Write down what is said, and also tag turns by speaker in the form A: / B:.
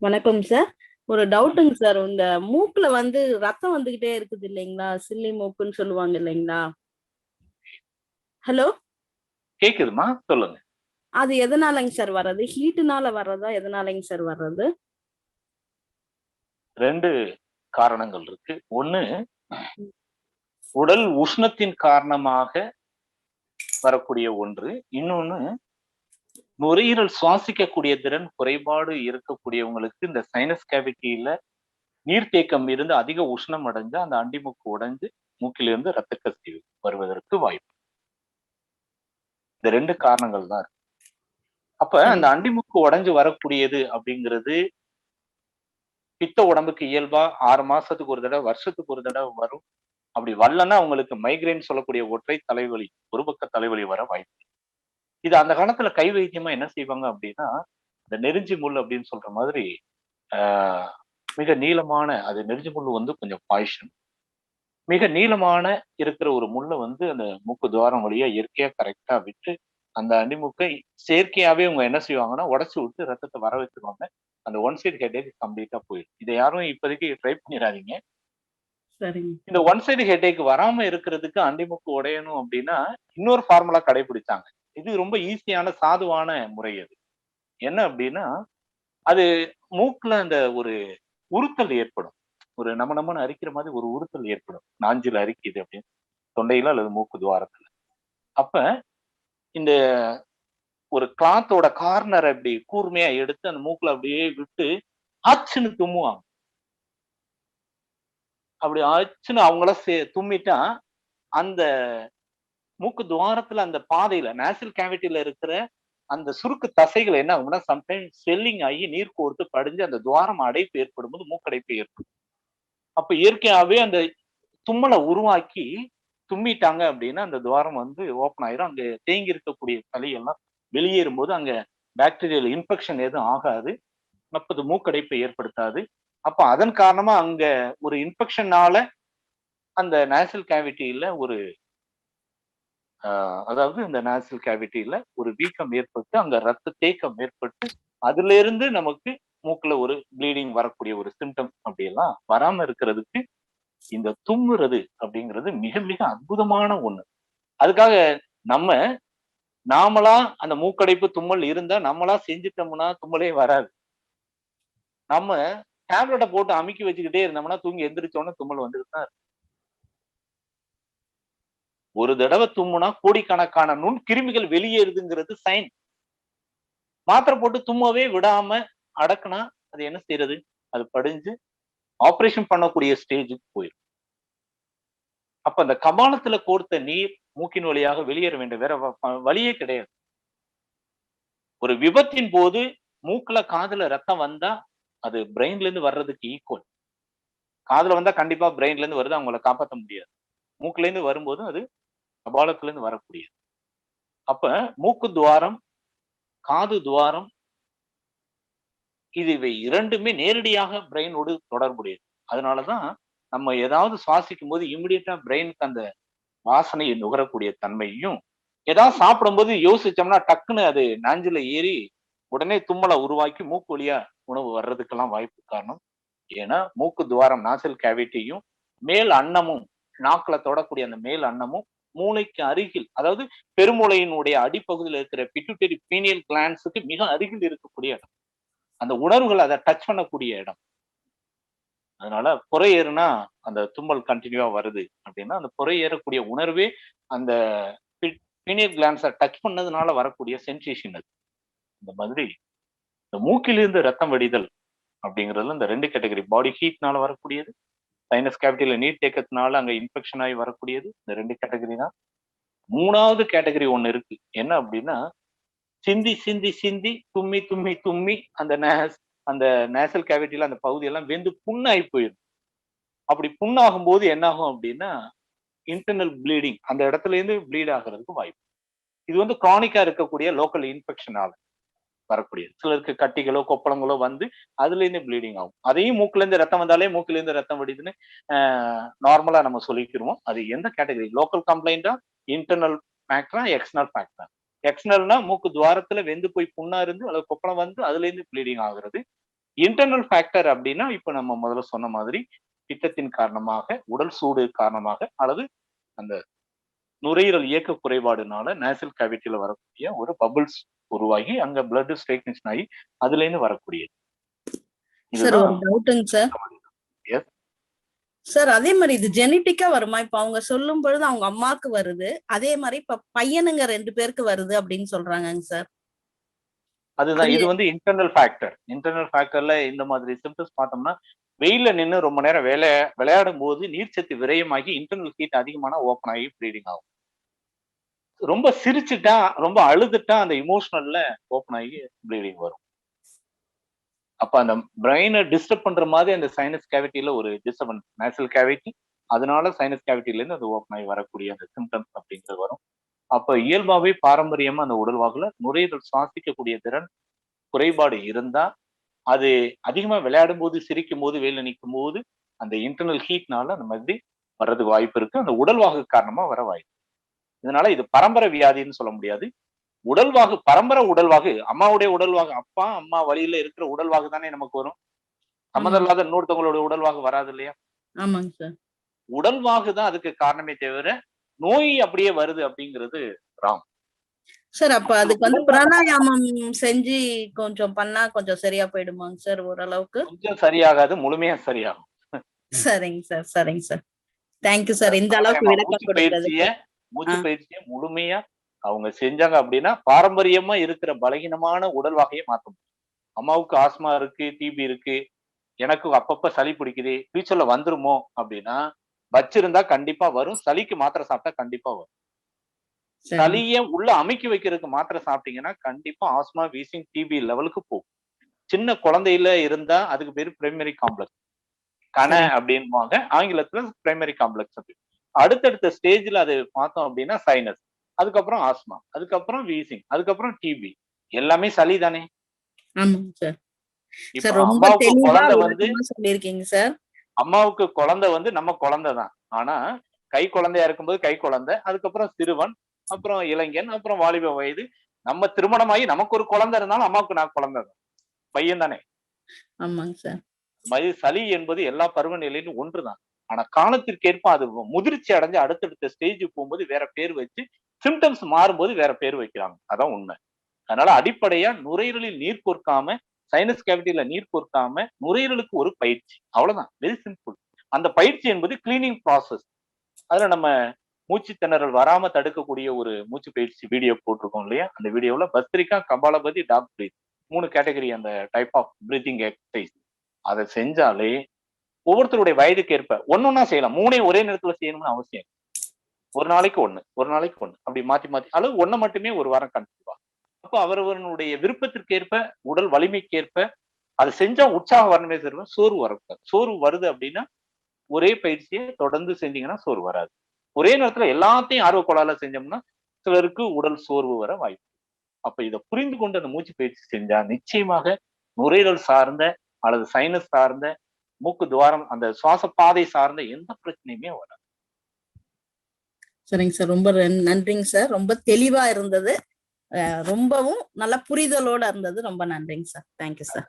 A: வணக்கம் சார். ஒரு டவுட்டுங்க சார். இந்த மூக்குல வந்து ரத்தம் வந்துகிட்டே இருக்குது இல்லைங்களா? சில்லி மூக்குன்னு சொல்லுவாங்க இல்லைங்களா? ஹலோ.
B: கேக்குதுமா, சொல்லுங்க.
A: அது எதனாலங்க சார் வர்றது? ஹீட்டுனால வர்றதா? எதனாலங்க சார் வர்றது?
B: 2 காரணங்கள் இருக்கு. ஒண்ணு, உடல் உஷ்ணத்தின் காரணமாக வரக்கூடிய ஒன்று. இன்னொன்னு, நுரையீரல் சுவாசிக்கக்கூடிய திறன் குறைபாடு இருக்கக்கூடியவங்களுக்கு இந்த சைனஸ் கேவிட்டியில நீர்த்தேக்கம் இருந்து அதிக உஷ்ணம் அடைஞ்சு அந்த அண்டிமூக்கு உடைஞ்சு மூக்கிலிருந்து ரத்த கசிவு வருவதற்கு வாய்ப்பு. இந்த 2 காரணங்கள் தான் இருக்கு. அப்ப அந்த அண்டிமூக்கு உடைஞ்சு வரக்கூடியது அப்படிங்கிறது பித்த உடம்புக்கு இயல்பா 6 மாசத்துக்கு ஒரு தடவை, வருஷத்துக்கு ஒரு தடவை வரும். அப்படி வரலன்னா அவங்களுக்கு மைக்ரேன் சொல்லக்கூடிய ஒற்றை தலைவலி, ஒரு பக்க தலைவலி வர வாய்ப்பு. இது அந்த காலத்துல கை வைத்தியமா என்ன செய்வாங்க அப்படின்னா, இந்த நெருஞ்சி முள் அப்படின்னு சொல்ற மாதிரி மிக நீளமான, அது நெருஞ்சி முள் வந்து கொஞ்சம் பாய்ஷன். மிக நீளமான இருக்கிற ஒரு முள்ள வந்து அந்த மூக்கு துவாரம் வழியா இயற்கையா கரெக்டா விட்டு அந்த அடிமூக்கை செயற்கையாவே அவங்க என்ன செய்வாங்கன்னா உடைச்சு விட்டு ரத்தத்தை வர வச்சிருவாங்க. அந்த ஒன் சைடு ஹெட்டேக் கம்ப்ளீட்டா போயிடும். இதை யாரும் இப்போதைக்கு ட்ரை பண்ணிடாதீங்க. இந்த ஒன் சைடு ஹெட்டேக் வராம இருக்கிறதுக்கு அண்டிமுக்கு உடையணும் அப்படின்னா இன்னொரு ஃபார்முலா கடைபிடிச்சாங்க. இது ரொம்ப ஈஸியான சாதுவான முறை. அது என்ன அப்படின்னா, அது மூக்குல அந்த ஒரு உறுத்தல் ஏற்படும். ஒரு நம்மன்னு அரிக்கிற மாதிரி ஒரு உறுத்தல் ஏற்படும். நாஞ்சில் அரிக்குது அப்படின்னு தொண்டையில அல்லது மூக்கு துவாரத்துல. அப்ப இந்த ஒரு கிளாத்தோட கார்னர் அப்படி கூர்மையா எடுத்து அந்த மூக்குல அப்படியே விட்டு ஆச்சுன்னு தும்முவாங்க. அப்படி ஆச்சுன்னு அவங்கள தும்மிட்டா அந்த மூக்கு துவாரத்துல அந்த பாதையில நேசல் கேவிட்டியில இருக்கிற அந்த சுருக்கு தசைகள் என்ன ஆகும்னா சம்டைம்ஸ் ஸ்வெல்லிங் ஆகி நீர் கோர்த்து படிஞ்சு அந்த துவாரம் அடைப்பு ஏற்படும் போது மூக்கடைப்பு ஏற்படும். அப்ப இயற்கையாவே அந்த தும்மலை உருவாக்கி தும்மிட்டாங்க அப்படின்னா அந்த துவாரம் வந்து ஓப்பன் ஆயிரும். அங்க தேங்கி இருக்கக்கூடிய சளியெல்லாம் வெளியேறும் போது அங்க பாக்டீரியல் இன்ஃபெக்ஷன் எதுவும் ஆகாது. அப்ப அது மூக்கடைப்பை ஏற்படுத்தாது. அப்ப அதன் காரணமா அங்க ஒரு இன்ஃபெக்ஷனால அந்த நேசல் கேவிட்டியில ஒரு அதாவது இந்த நேசல் கேவிட்டியில ஒரு வீக்கம் ஏற்பட்டு அங்க ரத்த தேக்கம் ஏற்பட்டு அதுல இருந்து நமக்கு மூக்குல ஒரு ப்ளீடிங் வரக்கூடிய ஒரு சிம்டம்ஸ் அப்படியெல்லாம் வராம இருக்கிறதுக்கு இந்த தும்முறது அப்படிங்கிறது மிக மிக அற்புதமான ஒண்ணு. அதுக்காக நாமளா அந்த மூக்கடைப்பு தும்மல் இருந்தா நம்மளா செஞ்சுட்டோம்னா தும்மலே வராது. நம்ம டேப்லெட்டை போட்டு அமுக்கி வச்சுக்கிட்டே இருந்தோம்னா தூங்கி எந்திரிச்சோன்னு தும்மல் வந்துட்டு தான் இருக்கு. ஒரு தடவை தும்முனா கோடிக்கணக்கான நுண் கிருமிகள் வெளியேறுதுங்கிறது சைன். மாத்திரை போட்டு தும்மவே விடாம அடக்குனா அது என்ன செய்யறது? அது படிஞ்சு ஆபரேஷன் பண்ணக்கூடிய ஸ்டேஜுக்கு போயிடும். அப்ப அந்த கபாலத்துல கோர்த்த நீர் மூக்கின் வழியாக வெளியேற வேண்டும். வேற வழியே கிடையாது. ஒரு விபத்தின் போது மூக்குல காதுல ரத்தம் வந்தா அது பிரெயின்ல இருந்து வர்றதுக்கு ஈக்குவல். காதுல வந்தா கண்டிப்பா பிரெயின்ல இருந்து வருது, அவங்கள காப்பாற்ற முடியாது. மூக்குல இருந்து வரும்போது அது கபாலத்துல இருந்து வரக்கூடியது. அப்ப மூக்கு துவாரம், காது துவாரம், இவை இரண்டுமே நேரடியாக பிரெயினோடு தொடர்புடையது. அதனாலதான் நம்ம ஏதாவது சுவாசிக்கும் போது இமிடியட்டா பிரெயினுக்கு அந்த வாசனையை நுகரக்கூடிய தன்மையும், ஏதாவது சாப்பிடும் போது யோசிச்சோம்னா டக்குன்னு அது நாஞ்சில ஏறி உடனே தும்மலை உருவாக்கி மூக்கு வழியா உணவு வர்றதுக்கெல்லாம் வாய்ப்பு காரணம். ஏன்னா மூக்கு துவாரம் நாசல் கேவிட்டியும் மேல் அன்னமும் நாக்குல தொடக்கூடிய அந்த மேல் அன்னமும் மூளைக்கு அருகில், அதாவது பெருமூளையினுடைய அடிப்பகுதியில் இருக்கிற பிட்யூட்டரி பீனியல் கிளான்ஸுக்கு மிக அருகில் இருக்கக்கூடிய இடம். அந்த உணர்வுகள் அதை டச் பண்ணக்கூடிய இடம். அதனால புறை ஏறுனா அந்த தும்மல் கண்டினியூவா வருது அப்படின்னா அந்த புறை ஏறக்கூடிய உணர்வே அந்த பீனியல் கிளான்ஸை டச் பண்ணதுனால வரக்கூடிய சென்சேஷன் அது. இந்த மாதிரி இந்த மூக்கிலிருந்து ரத்தம் வடிதல் அப்படிங்கிறதுல இந்த 2 கேட்டகரி, பாடி ஹீட்னால வரக்கூடியது, சைனஸ் கேவிட்டியில நீர் தேக்கத்தினால அங்க இன்ஃபெக்ஷன் ஆகி வரக்கூடியது, இந்த 2 கேட்டகரி தான். 3வது கேட்டகரி ஒண்ணு இருக்கு. என்ன அப்படின்னா, சிந்தி சிந்தி சிந்தி தும்மி தும்மி தும்மி அந்த நேசல் கேவிட்டியில அந்த பகுதியெல்லாம் வெந்து புண்ணாகி போயிடும். அப்படி புண்ணாகும் போது என்ன ஆகும் அப்படின்னா இன்டர்னல் ப்ளீடிங், அந்த இடத்துல இருந்து ப்ளீட் ஆகிறதுக்கு வாய்ப்பு. இது வந்து கிரானிக்கா இருக்கக்கூடிய லோக்கல் இன்ஃபெக்ஷனால வரக்கூடியது. சிலருக்கு கட்டிகளோ கொப்பளங்களோ வந்து அதுல இருந்து ப்ளீடிங் ஆகும். அதையும் மூக்குல இருந்து ரத்தம் வந்தாலே மூக்குல இருந்து ரத்தம் வடிதுன்னு நார்மலா நம்ம சொல்லிக்கிறோம். அது எந்த கேட்டகரி? லோக்கல் கம்ப்ளைண்டா, இன்டர்னல் ஃபேக்டரா, எக்ஸ்டர்னல் ஃபேக்டரா? எக்ஸ்டர்னல்னா மூக்கு துவாரத்துல வெந்து போய் புண்ணா இருந்து அல்லது கொப்பளம் வந்து அதுல இருந்து ப்ளீடிங் ஆகுறது. இன்டர்னல் ஃபேக்டர் அப்படின்னா இப்ப நம்ம முதல்ல சொன்ன மாதிரி பித்தத்தின் காரணமாக, உடல் சூடு காரணமாக, அல்லது அந்த நுரையீரல் இயக்க குறைபாடுனால நேசல் கேவிட்டியில வரக்கூடிய ஒரு பபிள்ஸ் உருவாகி அங்க பிளட் ஸ்டேக்னேஷன் ஆகி அதுல இருந்து வரக்கூடியது.
A: சார் ஒரு டவுட்டுங்க சார்.
B: எஸ்
A: சார் அதே மாதிரி இது ஜெனட்டிக்கா வருமா? இப்ப அவங்க சொல்லும் பொழுது அவங்க அம்மாக்கு வருது, அதே மாதிரி இப்ப பையனுங்க 2 பேருக்கு வருது அப்படின்னு சொல்றாங்கங்க சார்.
B: அதுதான் இது வந்து இன்டர்னல் ஃபேக்டர். இன்டர்னல் ஃபேக்டர்ல இந்த மாதிரி சிம்டம்ஸ் பார்த்தோம்னா, வெயில்ல நின்னு ரொம்ப நேரம் விளையாடும் போது நீர்ச்சத்து விரயமாகி இன்டர்னல் ஹீட் அதிகமான ஓப்பன் ஆகி ப்ளீடிங் ஆகும். ரொம்ப சிரிச்சுட்டா, ரொம்ப அழுதுட்டா அந்த இமோஷனல்ல ஓப்பன் ஆகி ப்ளீடிங் வரும். அப்ப அந்த பிரெயினை டிஸ்டர்ப் பண்ற மாதிரி அந்த சைனஸ் கேவிட்டியில ஒரு டிஸ்டர்பன்ஸ், நேசல் கேவிட்டி, அதனால சைனஸ் கேவிட்டில இருந்து அது ஓப்பன் ஆகி வரக்கூடிய அந்த சிம்டம்ஸ் அப்படிங்கிறது வரும். அப்ப இயல்பாவே பாரம்பரியமா அந்த உடல்வாகுல நுரையீரல் சுவாசிக்கக்கூடிய திறன் குறைபாடு இருந்தா, அது அதிகமா விளையாடும் போது, சிரிக்கும் போது, வெயில நிற்கும் போது அந்த இன்டர்னல் ஹீட்னால அந்த மாதிரி வர்றதுக்கு வாய்ப்பு இருக்கு. அந்த உடல்வாகு காரணமா வர வாய்ப்பு. இதனால இது பரம்பரை வியாதின்னு சொல்ல முடியாது. உடல்வாகு, பரம்பரை உடல்வாகு, அம்மாவுடைய உடல்வாகு, அப்பா அம்மா வழியில இருக்கிற உடல்வாகு தானே நமக்கு வரும். சம்மந்தம் இல்லாத இன்னொருத்தவங்களோட உடல்வாகு வராது இல்லையா?
A: ஆமாங்க சார்.
B: உடல்வாகு தான் அதுக்கு காரணமே தவிர நோய் அப்படியே வருது அப்படிங்கிறது ராங்.
A: சார் அப்ப அதுக்கு வந்து பிராணாயாமம் செஞ்சு கொஞ்சம் பண்ணா கொஞ்சம் சரியா போயிடுமாங்க சார் ஓரளவுக்கு?
B: கொஞ்சம் சரியாகாது, முழுமையா சரியாகும்.
A: சரிங்க சார், சரிங்க சார். Thank you sir. இந்த அளவுக்கு விளக்கம் கொடுத்ததுக்கு.
B: மூச்சு பயிற்சியை முழுமையா அவங்க செஞ்சாங்க அப்படின்னா பாரம்பரியமா இருக்கிற பலகீனமான உடல்வாகையை மாத்த முடியும். அம்மாவுக்கு ஆஸ்மா இருக்கு, டிபி இருக்கு, எனக்கு அப்பப்ப சளி பிடிக்குது, ஃபியூச்சர்ல வந்துருமோ அப்படின்னா வச்சிருந்தா கண்டிப்பா வரும். சளிக்கு மாத்திரை சாப்பிட்டா கண்டிப்பா வரும். சளிய உள்ள அமைக்கி வைக்கிறதுக்கு மாத்திரை சாப்பிட்டீங்கன்னா கண்டிப்பா ஆஸ்மா, வீசிங், டிபி லெவலுக்கு போகும். சின்ன குழந்தையில இருந்தா அதுக்கு பேரு பிரைமரி காம்ப்ளெக்ஸ், கன அப்படின்வாங்க ஆங்கிலத்துல, பிரைமரி காம்ப்ளெக்ஸ் அப்படி. அடுத்தடுத்த ஸ்டேஜ்ல அது பார்த்தோம் அப்படின்னா சைனஸ், அதுக்கப்புறம் ஆஸ்மா, அதுக்கப்புறம் வீசிங், அதுக்கப்புறம் டிபி, எல்லாமே சளி தானே. அம்மாவுக்கு குழந்தை வந்து
A: சொல்லிருக்கீங்க சார்.
B: அம்மாவுக்கு குழந்தை வந்து நம்ம குழந்தை தான். ஆனா கை குழந்தையா இருக்கும்போது கை குழந்தை, அதுக்கப்புறம் சிறுவன், அப்புறம் இளைஞன், அப்புறம் வாலிப வயது. நம்ம திருமணமாகி நமக்கு ஒரு குழந்தை இருந்தாலும் அம்மாவுக்கு நான் குழந்தை தான், பையன் தானே.
A: ஆமாங்க சார்.
B: சளி என்பது எல்லா பருவநிலையிலும் ஒன்றுதான். ஆனா காலத்திற்கேற்ப அது முதிர்ச்சி அடைஞ்சு அடுத்தடுத்த ஸ்டேஜுக்கு போகும்போது வேற பேர் வச்சு, சிம்டம்ஸ் மாறும்போது வேற பேர் வைக்கிறாங்க. அதான் உண்மை. அதனால அடிப்படையா நுரையீரலில் நீர் கோர்க்காம, சைனஸ் கேவிட்டியில நீர் கோர்க்காம நுரையீரலுக்கு ஒரு பயிற்சி, அவ்வளவுதான். Very simple. அந்த பயிற்சி என்பது கிளீனிங் ப்ராசஸ். அதுல நம்ம மூச்சு திணறல் வராம தடுக்கக்கூடிய ஒரு மூச்சு பயிற்சி வீடியோ போட்டிருக்கோம் இல்லையா? அந்த வீடியோல bhastrika, kapalbhati, dog breath 3 category அந்த டைப் ஆஃப் பிரீத்திங் எக்ஸசைஸ். அதை செஞ்சாலே ஒவ்வொருத்தருடைய வயதுக்கு ஏற்ப ஒன்னொன்னா செய்யலாம். 3 ஒரே நேரத்துல செய்யணும்னு அவசியம். ஒரு நாளைக்கு ஒண்ணு, ஒரு நாளைக்கு ஒண்ணு, அப்படி மாத்தி மாத்தி, அல்லது ஒண்ணு மட்டுமே ஒரு வாரம் கண்டிப்பா. அப்போ அவரவர்களுடைய விருப்பத்திற்கேற்ப, உடல் வலிமைக்கேற்ப அதை செஞ்சா உற்சாகம் வரணுமே தவிர சோர்வு வரக்கூடாது. சோர்வு வருது அப்படின்னா ஒரே பயிற்சியை தொடர்ந்து செஞ்சீங்கன்னா சோர்வு வராது. ஒரே நேரத்துல எல்லாத்தையும் ஆர்வக்கோளாறுல செஞ்சோம்னா சிலருக்கு உடல் சோர்வு வர வாய்ப்பு. அப்ப இதை புரிந்து கொண்டு அந்த மூச்சு பயிற்சி செஞ்சா நிச்சயமாக நுரையீரல் சார்ந்த அல்லது சைனஸ் சார்ந்த, மூக்கு துவாரம், அந்த சுவாச பாதை சார்ந்த எந்த பிரச்சனையுமே வராது.
A: சரிங்க சார், ரொம்ப நன்றிங்க சார். ரொம்ப தெளிவா இருந்தது, ரொம்பவும் நல்ல புரிதலோட இருந்தது. ரொம்ப நன்றிங்க சார். Thank you sir.